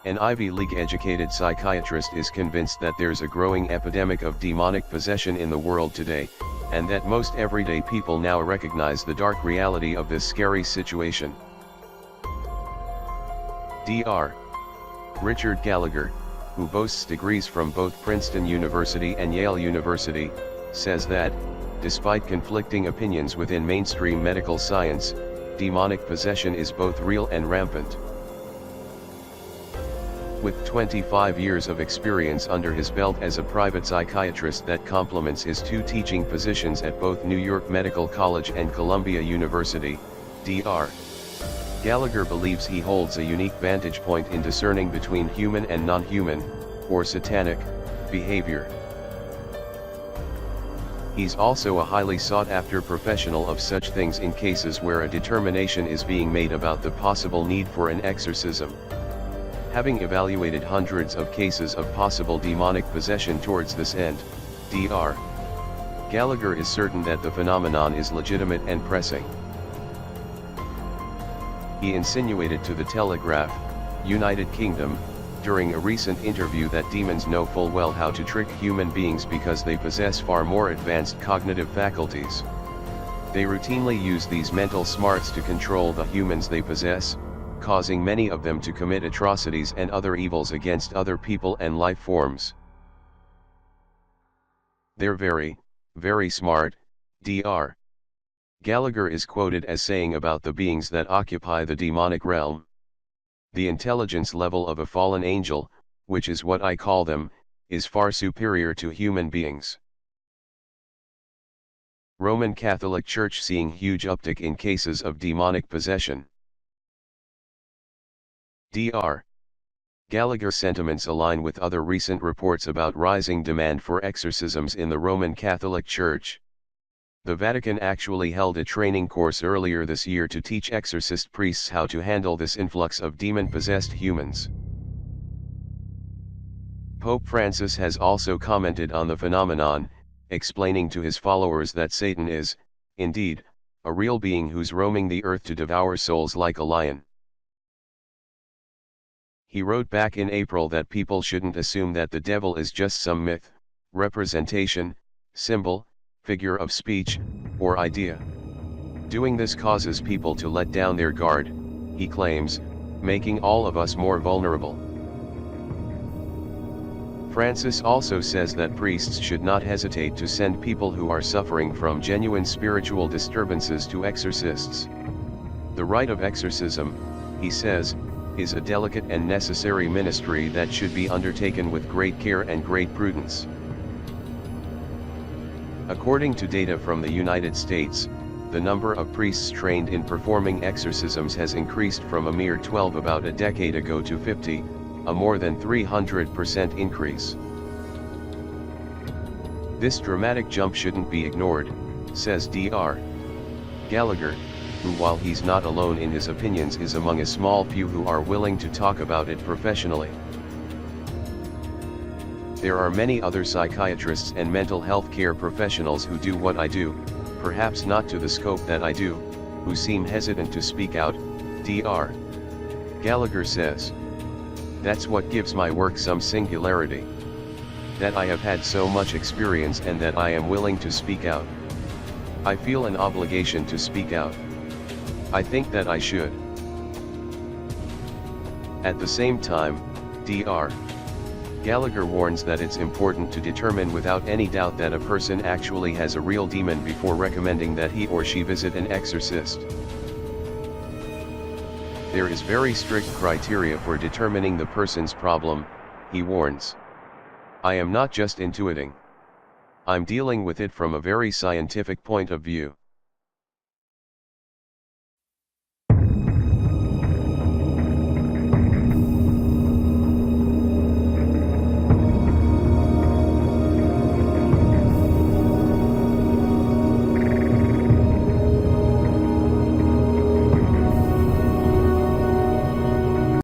An Ivy League-educated psychiatrist is convinced that there's a growing epidemic of demonic possession in the world today, and that most everyday people now recognize the dark reality of this scary situation. Dr. Richard Gallagher, who boasts degrees from both Princeton University and Yale University, says that, despite conflicting opinions within mainstream medical science, demonic possession is both real and rampant. With 25 years of experience under his belt as a private psychiatrist that complements his 2 teaching positions at both New York Medical College and Columbia University, Dr. Gallagher believes he holds a unique vantage point in discerning between human and non-human, or satanic, behavior. He's also a highly sought-after professional of such things in cases where a determination is being made about the possible need for an exorcism. Having evaluated hundreds of cases of possible demonic possession towards this end, Dr. Gallagher is certain that the phenomenon is legitimate and pressing. He insinuated to the Telegraph, United Kingdom, during a recent interview that demons know full well how to trick human beings because they possess far more advanced cognitive faculties. They routinely use these mental smarts to control the humans they possess, causing many of them to commit atrocities and other evils against other people and life forms. They're very, very smart, Dr. Gallagher is quoted as saying about the beings that occupy the demonic realm. The intelligence level of a fallen angel, which is what I call them, is far superior to human beings. Roman Catholic Church seeing huge uptick in cases of demonic possession. Dr. Gallagher's sentiments align with other recent reports about rising demand for exorcisms in the Roman Catholic Church. The Vatican actually held a training course earlier this year to teach exorcist priests how to handle this influx of demon-possessed humans. Pope Francis has also commented on the phenomenon, explaining to his followers that Satan is, indeed, a real being who's roaming the earth to devour souls like a lion. He wrote back in April that people shouldn't assume that the devil is just some myth, representation, symbol, figure of speech, or idea. Doing this causes people to let down their guard, he claims, making all of us more vulnerable. Francis also says that priests should not hesitate to send people who are suffering from genuine spiritual disturbances to exorcists. The rite of exorcism, he says, is a delicate and necessary ministry that should be undertaken with great care and great prudence. According to data from the United States, the number of priests trained in performing exorcisms has increased from a mere 12 about a decade ago to 50, a more than 300% increase. This dramatic jump shouldn't be ignored, says Dr. Gallagher, who, while he's not alone in his opinions, is among a small few who are willing to talk about it professionally. There are many other psychiatrists and mental health care professionals who do what I do, perhaps not to the scope that I do, who seem hesitant to speak out, Dr. Gallagher says. That's what gives my work some singularity. That I have had so much experience and that I am willing to speak out. I feel an obligation to speak out. I think that I should. At the same time, Dr. Gallagher warns that it's important to determine without any doubt that a person actually has a real demon before recommending that he or she visit an exorcist. There is very strict criteria for determining the person's problem, he warns. I am not just intuiting. I'm dealing with it from a very scientific point of view.